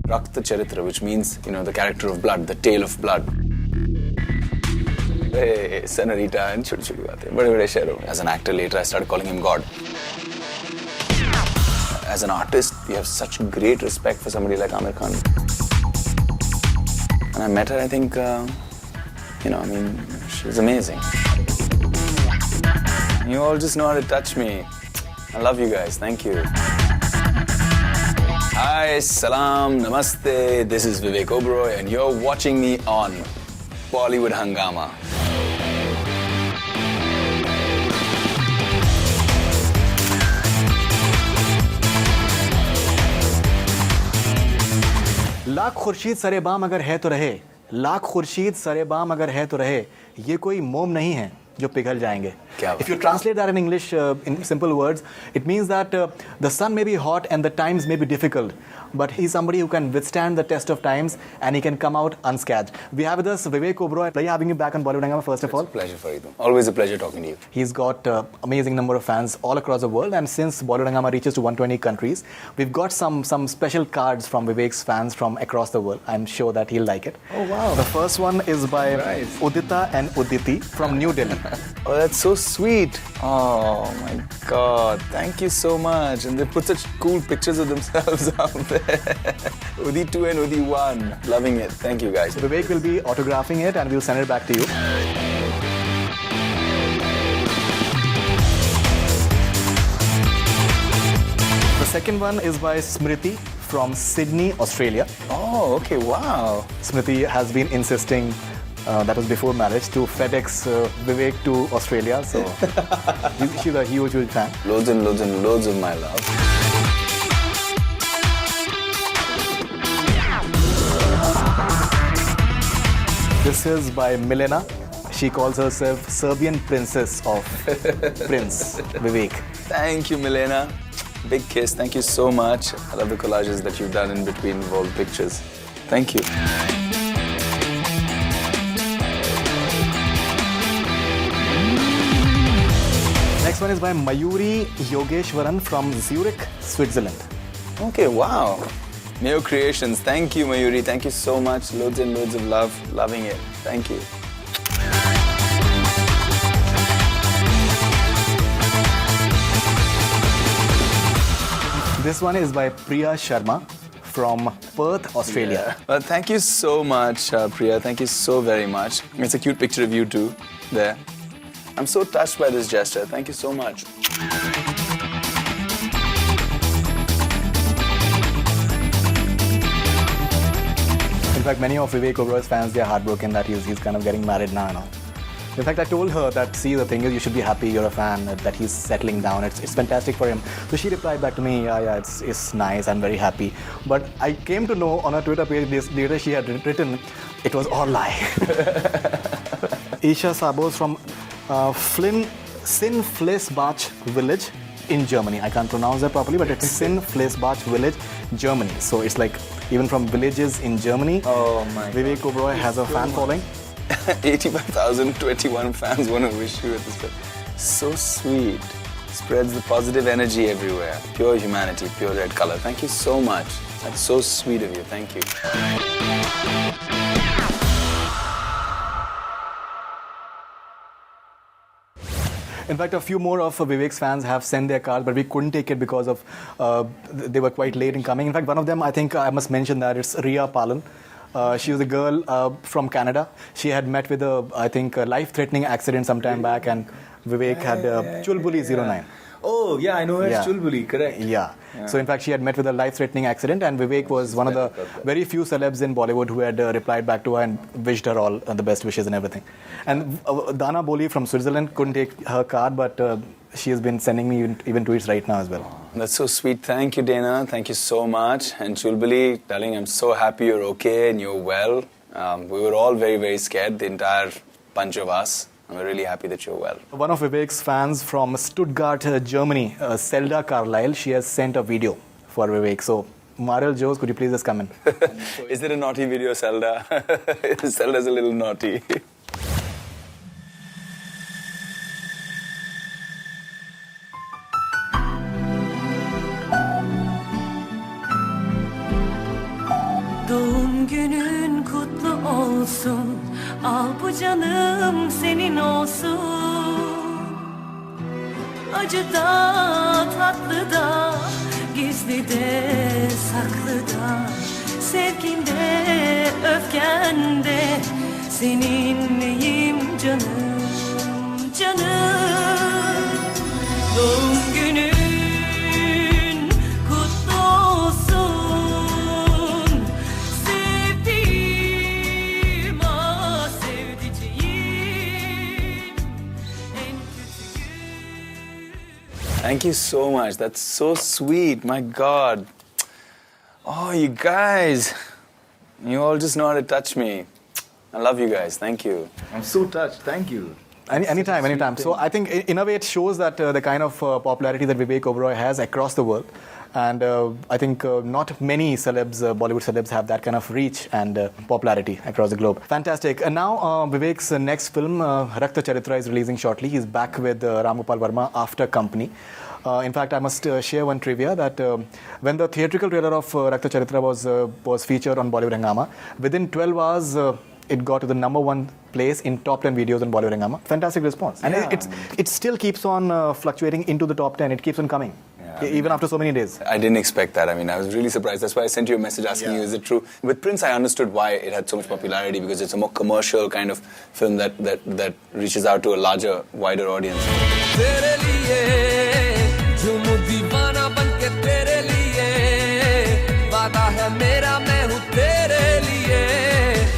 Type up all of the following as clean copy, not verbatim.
Rakta Charitra, which means, the character of blood, the tale of blood. Hey, Senorita and choti-choti baatein. Bade-bade shehron. As an actor later, I started calling him God. As an artist, you have such great respect for somebody like Aamir Khan. And I met her, I think, she's amazing. You all just know how to touch me. I love you guys. Thank you. Hi, salam, namaste. This is Vivek Oberoi and you're watching me on Bollywood Hungama. Lakh Khurshid सरेबाम अगर है तो रहे, लाख खुर्शीद सरेबाम अगर है तो रहे, ये कोई मोम नहीं है जो पिघल जाएंगे. If you translate that in English in simple words, it means that the sun may be hot and the times may be difficult, but he's somebody who can withstand the test of times and he can come out unscathed. We have with us Vivek Oberoi. Pleasure having you back on Bollywood Hungama, first of all. It's a pleasure, Faridoon. Always a pleasure talking to you. He's got amazing number of fans all across the world, and since Bollywood Hungama reaches to 120 countries, we've got some special cards from Vivek's fans from across the world. I'm sure that he'll like it. Oh, wow. The first one is by Udita and Uditi from New Delhi. Oh, that's so sweet. Oh, my God. Thank you so much. And they put such cool pictures of themselves out there. Udi 2 and Udi 1. Loving it. Thank you, guys. So Vivek will be autographing it and we'll send it back to you. The second one is by Smriti from Sydney, Australia. Oh, okay. Wow. Smriti has been insisting, that was before marriage, to FedEx Vivek to Australia. So she's a huge fan. Loads and loads and loads of my love. This is by Milena. She calls herself Serbian Princess of Prince Vivek. Thank you, Milena. Big kiss. Thank you so much. I love the collages that you've done in between all the pictures. Thank you. Next one is by Mayuri Yogeshwaran from Zurich, Switzerland. Okay, wow. Mayo Creations. Thank you, Mayuri. Thank you so much. Loads and loads of love. Loving it. Thank you. This one is by Priya Sharma from Perth, Australia. Yeah. Well, thank you so much, Priya. Thank you so very much. It's a cute picture of you too, there. I'm so touched by this gesture. Thank you so much. In fact, many of Vivek Oberoi's fans, they're heartbroken that he's kind of getting married now and all. In fact, I told her that, see, the thing is, you should be happy, you're a fan, that he's settling down. It's fantastic for him. So she replied back to me, yeah, it's nice, I'm very happy. But I came to know on her Twitter page later she had written, it was all lie. Isha Sabos from Sinflesbach village in Germany. I can't pronounce that properly, but it's Sinflesbach village, Germany. So it's like, even from villages in Germany, oh my Vivek Oberoi has a fan following. 85,021 fans want to wish you at this time. So sweet. Spreads the positive energy everywhere. Pure humanity, pure red color. Thank you so much. That's so sweet of you. Thank you. In fact, a few more of Vivek's fans have sent their cards, but we couldn't take it because of they were quite late in coming. In fact, one of them, I think I must mention that it's Riya Palan. She was a girl from Canada. She had met with a life-threatening accident some time back, and Vivek had Chulbuli 09. Oh, yeah, I know her as Chulbuli, correct. Yeah. So, in fact, she had met with a life-threatening accident, and Vivek was one of the very few celebs in Bollywood who had replied back to her and wished her all the best wishes and everything. And Dana Boli from Switzerland couldn't take her card, but she has been sending me even tweets right now as well. That's so sweet. Thank you, Dana. Thank you so much. And Chulbuli, darling, I'm so happy you're okay and you're well. We were all very, very scared, the entire bunch of us. I'm really happy that you're well. One of Vivek's fans from Stuttgart, Germany, Zelda Carlyle, she has sent a video for Vivek. So, Mariel Jose, could you please just come in? Is it a naughty video, Zelda? Zelda's a little naughty. günün kutlu olsun. Al bu canım senin olsun. Acı da tatlı da gizli de saklı da, sevginde öfkende seninleyim canım, canım. Doğum günün kutlu olsun. Sevdiğim, ah sevdiceğim, en kötü gün. Thank you so much. That's so sweet. My God. Oh, you guys. You all just know how to touch me. I love you guys. Thank you. I'm so touched. Thank you. Anytime. So I think in a way it shows that the kind of popularity that Vivek Oberoi has across the world. And I think not many celebs, Bollywood celebs, have that kind of reach and popularity across the globe. Fantastic. And now Vivek's next film, Rakta Charitra, is releasing shortly. He's back with Ram Gopal Varma after Company. In fact, I must share one trivia that when the theatrical trailer of Rakta Charitra was featured on Bollywood Hungama, within 12 hours, it got to the #1 place in top 10 videos on Bollywood Hungama. Fantastic response. And it still keeps on fluctuating into the top 10. It keeps on coming. Even after so many days. I didn't expect that. I mean, I was really surprised. That's why I sent you a message asking you, is it true? With Prince, I understood why it had so much popularity, because it's a more commercial kind of film that reaches out to a larger, wider audience.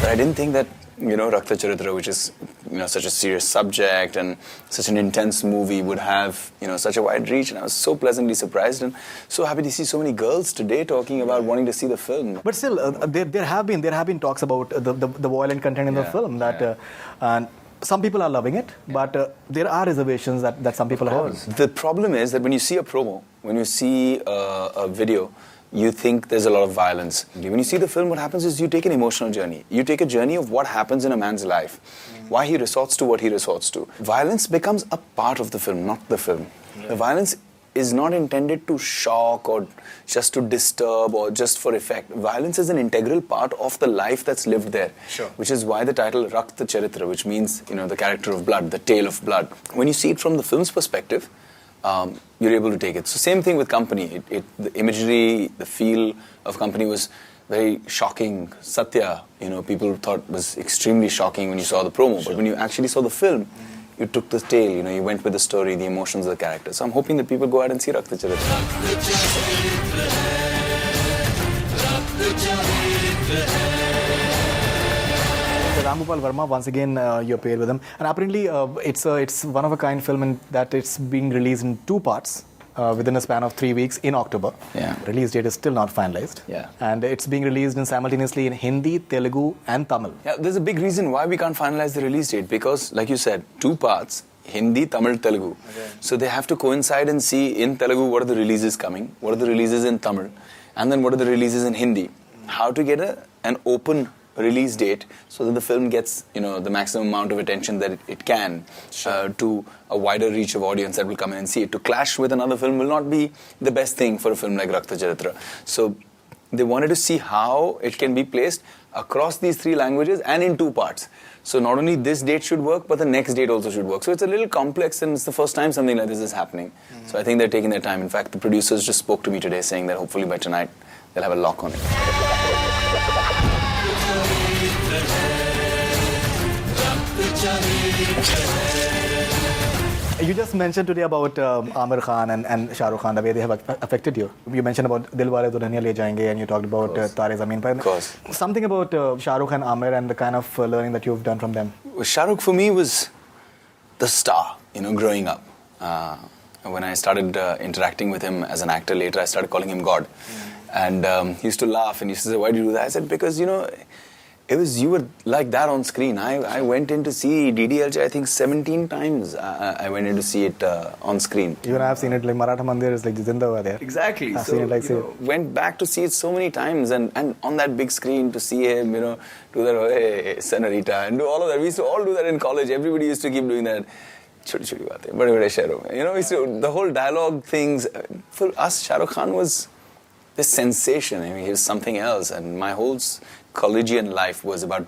But I didn't think that, Rakta Charitra, which is, such a serious subject and such an intense movie, would have, such a wide reach. And I was so pleasantly surprised and so happy to see so many girls today talking about wanting to see the film. But still, there have been talks about the violent content in the film that, and some people are loving it, but there are reservations that some people are having. The problem is that when you see a promo, when you see a video, you think there's a lot of violence. When you see the film, what happens is you take an emotional journey. You take a journey of what happens in a man's life, why he resorts to what he resorts to. Violence becomes a part of the film, not the film. Yeah. The violence is not intended to shock or just to disturb or just for effect. Violence is an integral part of the life that's lived there. Sure. Which is why the title Rakta Charitra, which means, the character of blood, the tale of blood. When you see it from the film's perspective, you're able to take it. So same thing with Company. The imagery, the feel of Company was very shocking. Satya, people thought was extremely shocking when you saw the promo. Sure. But when you actually saw the film, you took the tale, you went with the story, the emotions of the character. So I'm hoping that people go ahead and see Rakta Charitra. Ram Gopal Varma, once again, you appeared with him. And apparently, it's one of a kind film in that it's being released in 2 parts within a span of 3 weeks in October. Yeah. Release date is still not finalized. Yeah. And it's being released simultaneously in Hindi, Telugu, and Tamil. Yeah, there's a big reason why we can't finalize the release date, because, like you said, 2 parts, Hindi, Tamil, Telugu. Okay. So they have to coincide and see in Telugu what are the releases coming, what are the releases in Tamil, and then what are the releases in Hindi. How to get an open release date so that the film gets the maximum amount of attention that it can. Sure. To a wider reach of audience that will come in and see it. To clash with another film will not be the best thing for a film like Rakta Charitra. So they wanted to see how it can be placed across these 3 languages and in 2 parts. So not only this date should work, but the next date also should work. So it's a little complex, and it's the first time something like this is happening. So I think they're taking their time. In fact, the producers just spoke to me today saying that hopefully by tonight they'll have a lock on it. You just mentioned today about Aamir Khan and Shahrukh Khan, the way they have affected you. You mentioned about Dilwale Dulhaniya Le Jayenge, and you talked about Tare Zameen Par. Of course. Something about Shahrukh and Aamir and the kind of learning that you've done from them. Shahrukh for me was the star, growing up. When I started interacting with him as an actor later, I started calling him God. And he used to laugh and he used to say, "Why do you do that?" I said, "Because, you were like that on screen. I went in to see DDLJ, I think 17 times I went in to see it on screen. Even I've seen it, like Maratha Mandir is like Zinda over there. Exactly. I've seen it like went back to see it so many times, and on that big screen to see him, do that, hey, Senorita, and do all of that. We used to all do that in college. Everybody used to keep doing that. Choti baatein, bade shehron mein. The whole dialogue things. For us, Shahrukh Khan was this sensation. I mean, he was something else, and my whole collegian life was about,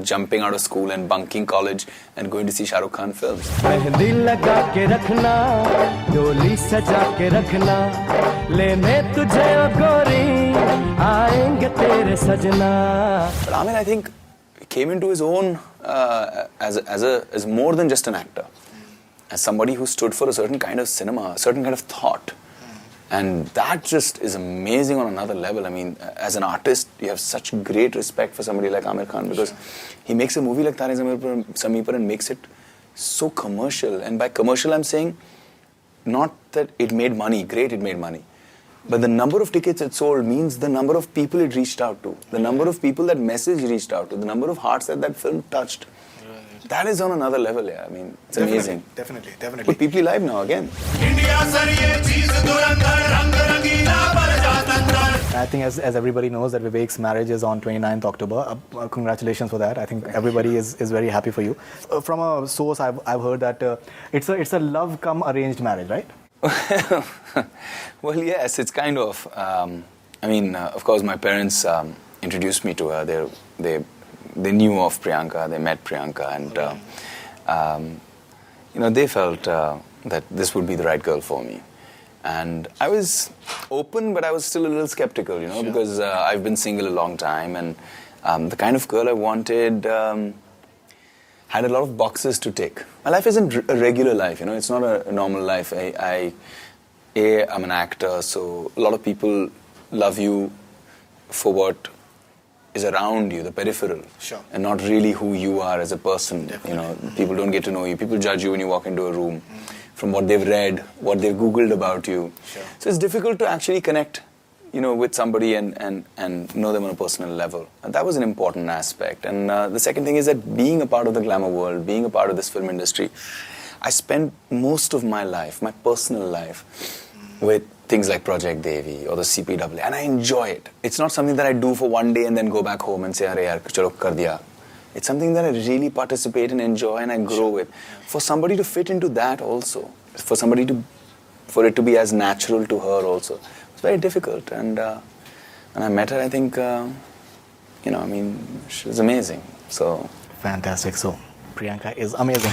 jumping out of school and bunking college and going to see Shahrukh Khan films. Mehndi लगा के रखना, डोली सजा के रखना, लेने तुझे ओ गोरी, आएंगे तेरे सजना. But Aamir, I think, came into his own as more than just an actor, as somebody who stood for a certain kind of cinema, a certain kind of thought. And that just is amazing on another level. I mean, as an artist, you have such great respect for somebody like Aamir Khan because he makes a movie like Tare Zameen Par and makes it so commercial. And by commercial, I'm saying not that it made money. Great, it made money. But the number of tickets it sold means the number of people it reached out to, the number of people that message reached out to, the number of hearts that film touched. That is on another level, yeah. I mean, it's amazing. Definitely. Put people live now again. I think as everybody knows that Vivek's marriage is on 29th October. Congratulations for that. I think everybody is very happy for you. From a source, I've heard that it's a love come arranged marriage, right? Well, yes, it's kind of. Of course, my parents introduced me to her. They knew of Priyanka, they met Priyanka, and they felt that this would be the right girl for me. And I was open, but I was still a little skeptical, because I've been single a long time, and the kind of girl I wanted had a lot of boxes to tick. My life isn't a regular life, it's not a normal life. I'm an actor, so a lot of people love you for what is around you, the peripheral, and not really who you are as a person. People don't get to know you. People judge you when you walk into a room from what they've read, what they've Googled about you. So it's difficult to actually connect, with somebody and know them on a personal level. And that was an important aspect. And the second thing is that being a part of the glamour world, being a part of this film industry, I spent most of my life, my personal life, with things like Project Devi or the CPW, and I enjoy it. It's not something that I do for one day and then go back home and say, "Arey yaar, chalo kar diya." It's something that I really participate and enjoy and I grow with. For somebody to fit into that also, for it to be as natural to her also, it's very difficult. And when I met her, I think, she was amazing. So fantastic. So Priyanka is amazing.